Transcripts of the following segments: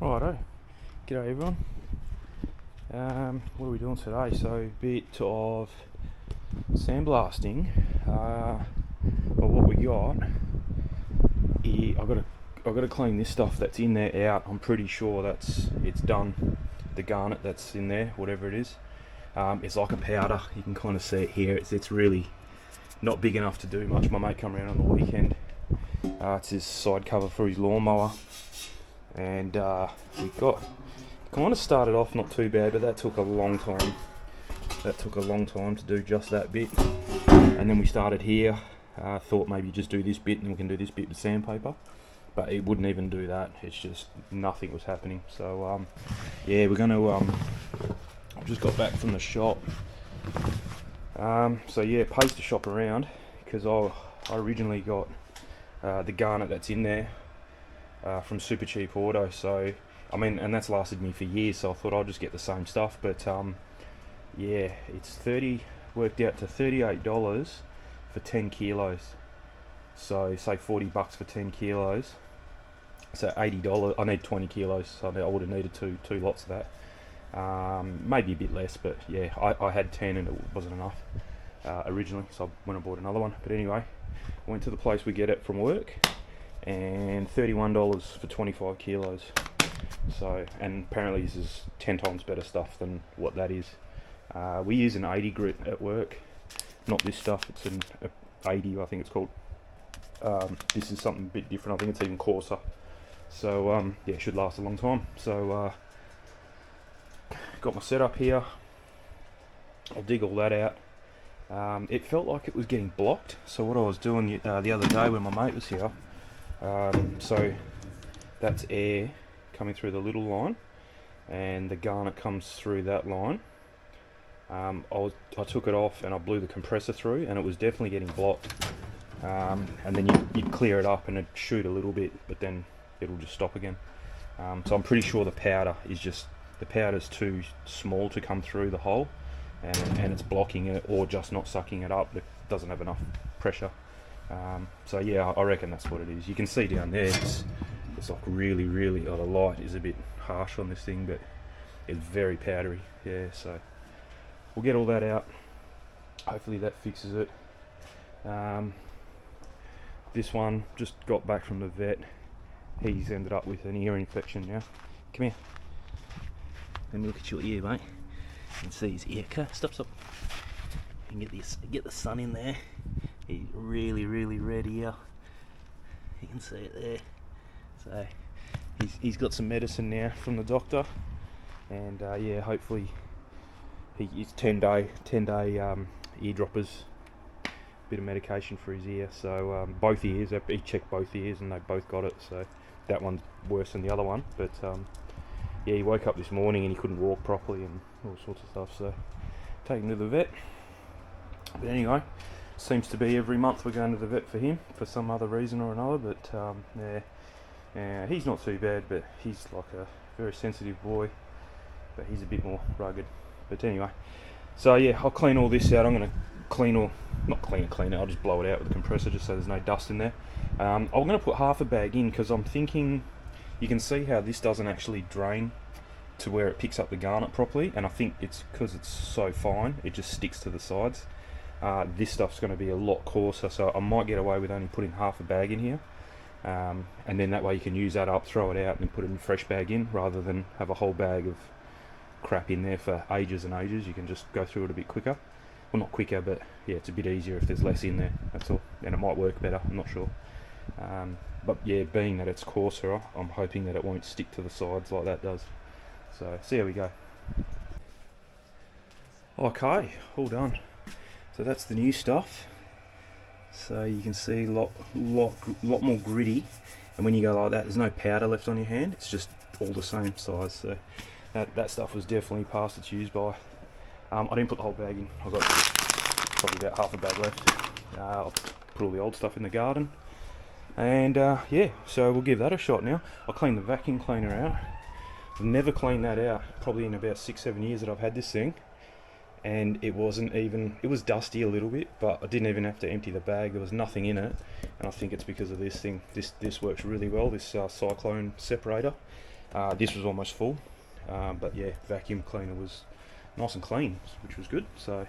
Righto, g'day everyone. What are we doing today? So a bit of sandblasting. But what we got, I've got to clean this stuff that's in there out. I'm pretty sure it's done. The garnet that's in there, whatever it is, it's like a powder. You can kind of see it here. It's really not big enough to do much. My mate come around on the weekend. It's his side cover for his lawnmower. And we got kind of started off not too bad, but that took a long time. That took a long time to do just that bit. And then we started here. Thought maybe just do this bit and we can do this bit with sandpaper, but it wouldn't even do that. It's just nothing was happening. So yeah, we're going to. Just got back from the shop. So yeah, pays to shop around because I originally got the garnet that's in there. From Super Cheap Auto, so I mean, and that's lasted me for years, so I thought I'll just get the same stuff. But yeah, it's worked out to $38 for 10 kilos. So say $40 for 10 kilos. So $80. I need 20 kilos, so I would have needed two lots of that. Maybe a bit less, but yeah, I had 10 and it wasn't enough originally, so I went and bought another one. But anyway, I went to the place we get it from work. And $31 for 25 kilos. So, and apparently this is 10 times better stuff than what that is. We use an 80 grit at work, not this stuff. It's an 80, I think it's called. This is something a bit different. I think it's even coarser. So yeah, it should last a long time. So got my setup here. I'll dig all that out. It felt like it was getting blocked. So what I was doing the other day when my mate was here. So that's air coming through the little line, and the garnet comes through that line. I took it off and I blew the compressor through, and it was definitely getting blocked. And then you'd clear it up and it'd shoot a little bit, but then it'll just stop again. So I'm pretty sure the powder's too small to come through the hole, and it's blocking it or just not sucking it up. It doesn't have enough pressure. So yeah, I reckon that's what it is. You can see down there, it's like really, the light is a bit harsh on this thing, but it's very powdery. Yeah, so we'll get all that out. Hopefully that fixes it. This one just got back from the vet. He's ended up with an ear infection now. Come here. Let me look at your ear, mate. You can see his ear. Stop. You can get the sun in there. He's really red here. You can see it there. So he's got some medicine now from the doctor, and yeah, hopefully he's 10-day eardroppers, bit of medication for his ear. So both ears, he checked both ears and they both got it. So that one's worse than the other one, but yeah, he woke up this morning and he couldn't walk properly and all sorts of stuff. So take him to the vet. But anyway. Seems to be every month we're going to the vet for him for some other reason or another, but yeah, he's not too bad, but he's like a very sensitive boy, but he's a bit more rugged. But anyway, so yeah, I'll clean all this out. I'm going to not clean it, I'll just blow it out with the compressor just so there's no dust in there. I'm going to put half a bag in because I'm thinking you can see how this doesn't actually drain to where it picks up the garnet properly, and I think it's because it's so fine, it just sticks to the sides. This stuff's going to be a lot coarser, so I might get away with only putting half a bag in here, and then that way you can use that up, throw it out and put a fresh bag in, rather than have a whole bag of crap in there for ages and ages. You can just go through it a bit quicker. Well, not quicker, but yeah, it's a bit easier if there's less in there, that's all, and it might work better, I'm not sure. But yeah, being that it's coarser, I'm hoping that it won't stick to the sides like that does. So see how we go. Okay, all done. So that's the new stuff. So you can see a lot more gritty, and when you go like that, there's no powder left on your hand. It's just all the same size. So that stuff was definitely past its use by. I didn't put the whole bag in. I've got probably about half a bag left. I'll put all the old stuff in the garden, and yeah. So we'll give that a shot now. I'll clean the vacuum cleaner out. I've never cleaned that out, probably in about 6-7 years that I've had this thing. And it was dusty a little bit, but I didn't even have to empty the bag. There was nothing in it, and I think it's because of this thing. This works really well, this cyclone separator. This was almost full, but yeah, vacuum cleaner was nice and clean, which was good. So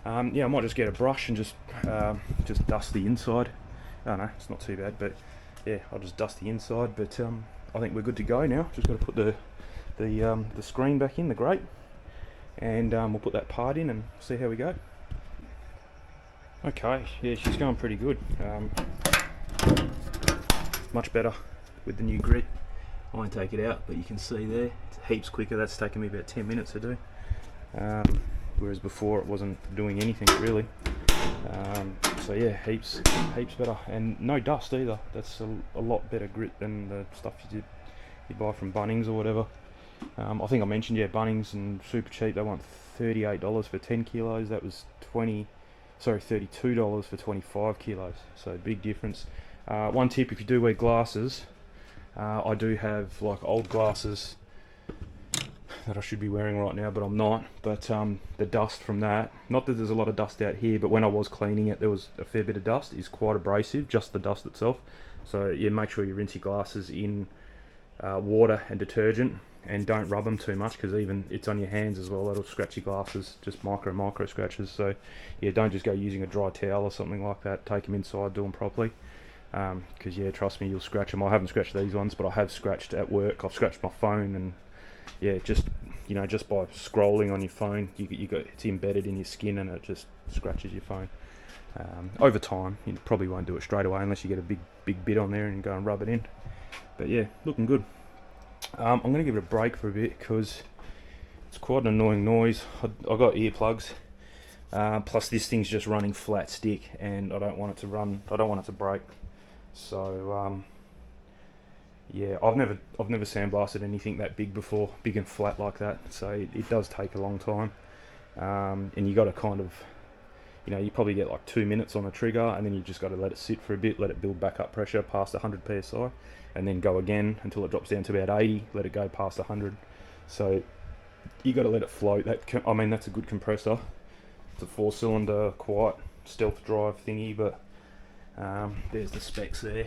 yeah, I might just get a brush and just dust the inside. Oh no, it's not too bad, but yeah, I'll just dust the inside. But I think we're good to go now. Just got to put the screen back in, the grate, and we'll put that part in and see how we go. Okay, yeah, she's going pretty good. Much better with the new grit. I won't take it out, but you can see there, it's heaps quicker. That's taken me about 10 minutes to do. Whereas before it wasn't doing anything really. So yeah, heaps better, and no dust either. That's a lot better grit than the stuff you buy from Bunnings or whatever. I think I mentioned, yeah, Bunnings and super cheap. They want $38 for 10 kilos. That was $32 for 25 kilos. So big difference. One tip: if you do wear glasses, I do have like old glasses that I should be wearing right now, but I'm not. But the dust from that, not that there's a lot of dust out here, but when I was cleaning it, there was a fair bit of dust. It's quite abrasive, just the dust itself. So yeah, make sure you rinse your glasses in water and detergent, and don't rub them too much, because even it's on your hands as well, that'll scratch your glasses, just micro scratches. So yeah, don't just go using a dry towel or something like that. Take them inside, do them properly, because yeah, trust me, you'll scratch them. I haven't scratched these ones, but I have scratched at work. I've scratched my phone, and yeah, just just by scrolling on your phone, you got, it's embedded in your skin, and it just scratches your phone. Over time, you probably won't do it straight away unless you get a big bit on there and go and rub it in. But yeah, looking good. I'm going to give it a break for a bit because it's quite an annoying noise. I got earplugs, plus this thing's just running flat stick, and I don't want it to run. I don't want it to break. So yeah, I've never sandblasted anything that big before, big and flat like that. So it does take a long time, and you got to kind of, you probably get like 2 minutes on a trigger, and then you just got to let it sit for a bit, let it build back up pressure past 100 psi, and then go again until it drops down to about 80. Let it go past 100. So you got to let it float. I mean, that's a good compressor. It's a 4-cylinder, quiet stealth drive thingy, but there's the specs there.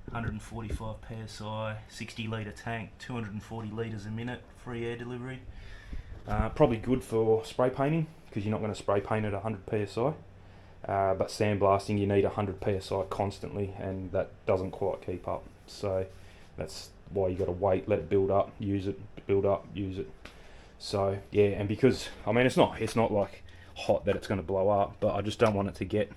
145 psi, 60 litre tank, 240 litres a minute, free air delivery. Probably good for spray painting, because you're not going to spray paint at 100 psi. But sandblasting, you need 100 psi constantly, and that doesn't quite keep up. So that's why you got to wait, let it build up, use it, build up, use it. So yeah, and because I mean, it's not like hot that it's going to blow up, but I just don't want it to get.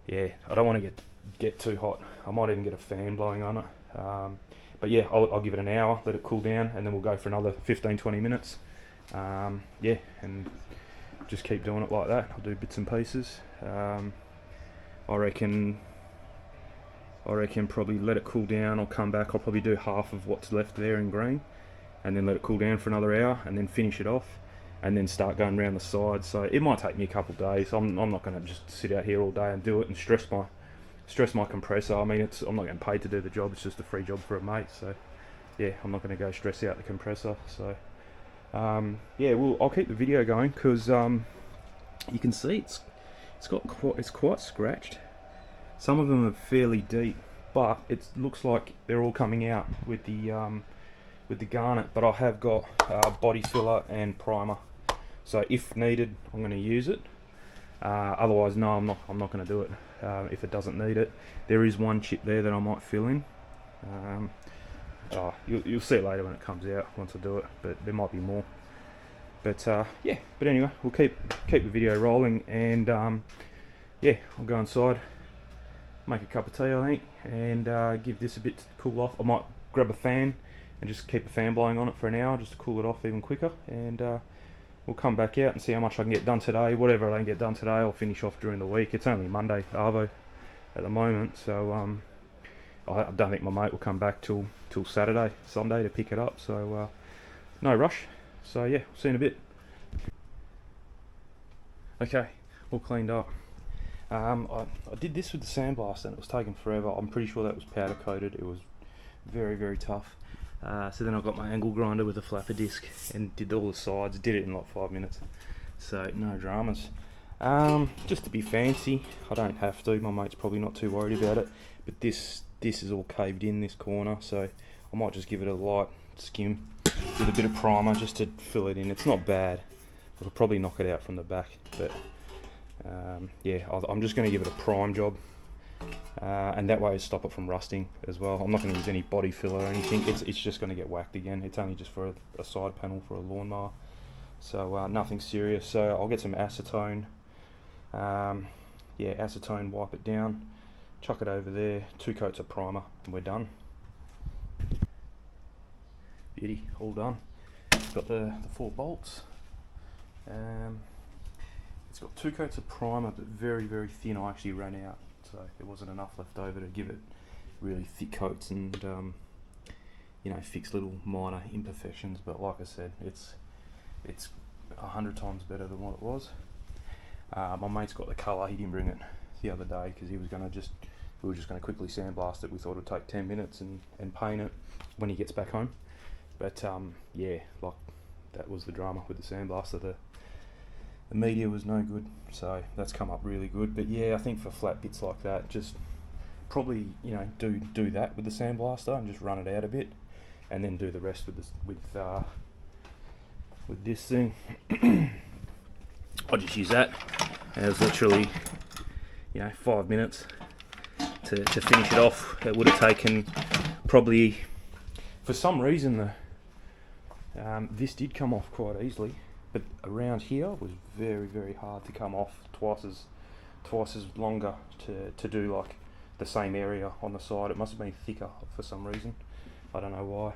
Yeah, I don't want to get too hot. I might even get a fan blowing on it. But yeah, I'll give it an hour, let it cool down, and then we'll go for another 15-20 minutes. Yeah, and just keep doing it like that. I'll do bits and pieces. I reckon probably let it cool down. I'll come back. I'll probably do half of what's left there in green, and then let it cool down for another hour, and then finish it off, and then start going around the sides. So it might take me a couple of days. I'm not going to just sit out here all day and do it and stress my compressor. I mean, I'm not getting paid to do the job. It's just a free job for a mate. So yeah, I'm not going to go stress out the compressor. So yeah, I'll keep the video going, because you can see it's quite scratched. Some of them are fairly deep, but it looks like they're all coming out with the Garnet. But I have got body filler and primer, so if needed, I'm going to use it. Otherwise, no, I'm not going to do it if it doesn't need it. There is one chip there that I might fill in. You'll see it later when it comes out, once I do it, but there might be more. But yeah, but anyway, we'll keep the video rolling, and yeah, I'll go inside, make a cup of tea, I think, and give this a bit to cool off. I might grab a fan and just keep the fan blowing on it for an hour, just to cool it off even quicker, and we'll come back out and see how much I can get done today. Whatever I don't get done today, I'll finish off during the week. It's only Monday, Arvo, at the moment, so I don't think my mate will come back till Sunday to pick it up, so no rush. So yeah, see you in a bit. Okay, all cleaned up. I did this with the sandblast, and it was taking forever. I'm pretty sure that was powder coated. It was very tough. So then I got my angle grinder with a flapper disc and did all the sides. Did it in like 5 minutes. So no dramas. Just to be fancy, I don't have to. My mate's probably not too worried about it. But this is all caved in, this corner, so I might just give it a light skim with a bit of primer just to fill it in. It's not bad. It'll probably knock it out from the back, but yeah, I'm just going to give it a prime job, and that way stop it from rusting as well. I'm not going to use any body filler or anything. It's just going to get whacked again. It's only just for a side panel for a lawnmower, so nothing serious. So I'll get some acetone. Yeah, acetone, wipe it down, chuck it over there, 2 coats of primer, and we're done. Beauty, all done. Got the 4 bolts. It's got 2 coats of primer, but very, very thin. I actually ran out, so there wasn't enough left over to give it really thick coats and you know, fix little minor imperfections. But like I said, it's 100 times better than what it was. My mate's got the colour. He didn't bring it the other day because we were just going to quickly sandblast it. We thought it'd take 10 minutes and paint it when he gets back home. But yeah, like, that was the drama with the sandblaster. The media was no good, so that's come up really good. But yeah, I think for flat bits like that, just probably, you know, do that with the sandblaster and just run it out a bit, and then do the rest with this thing. I'll just use that. And it was literally, you know, 5 minutes to finish it off. It would have taken probably, for some reason, this did come off quite easily, but around here was very, very hard to come off. Twice as longer to do like the same area on the side. It must have been thicker for some reason. I don't know why.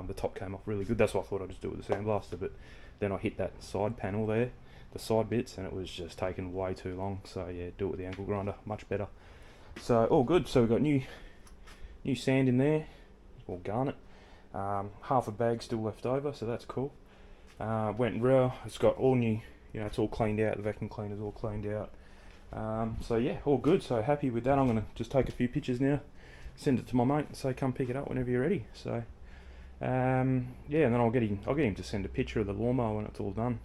The top came off really good. That's why I thought I'd just do it with the sandblaster, but then I hit that side panel there, the side bits, and it was just taking way too long. So yeah, do it with the angle grinder, much better. So all good. So we've got new sand in there, or Garnet. Half a bag still left over, so that's cool. Went raw. It's got all new, you know, it's all cleaned out. The vacuum cleaner's all cleaned out. So yeah, all good. So happy with that. I'm gonna just take a few pictures now, send it to my mate, and say come pick it up whenever you're ready. So yeah, and then I'll get him to send a picture of the lawnmower when it's all done.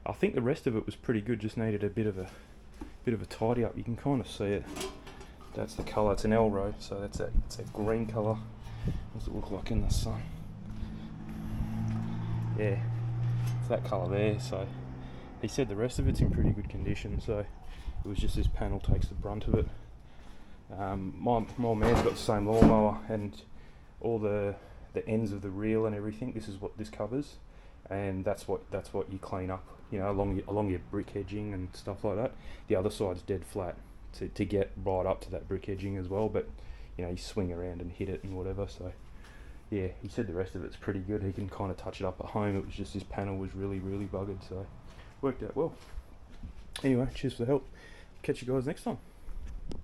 I think the rest of it was pretty good. Just needed a bit of a tidy up. You can kind of see it. That's the colour. It's an Elro, so it's a green colour. What does it look like in the sun? Yeah, it's that colour there. So he said the rest of it's in pretty good condition, so it was just this panel takes the brunt of it. My man's got the same lawnmower, and all the ends of the reel and everything, this is what this covers, and that's what you clean up, you know, along your brick edging and stuff like that. The other side's dead flat to get right up to that brick edging as well, but you know, you swing around and hit it and whatever. So yeah, he said the rest of it's pretty good. He can kind of touch it up at home. It was just this panel was really, really buggered, so worked out well. Anyway, cheers for the help. Catch you guys next time.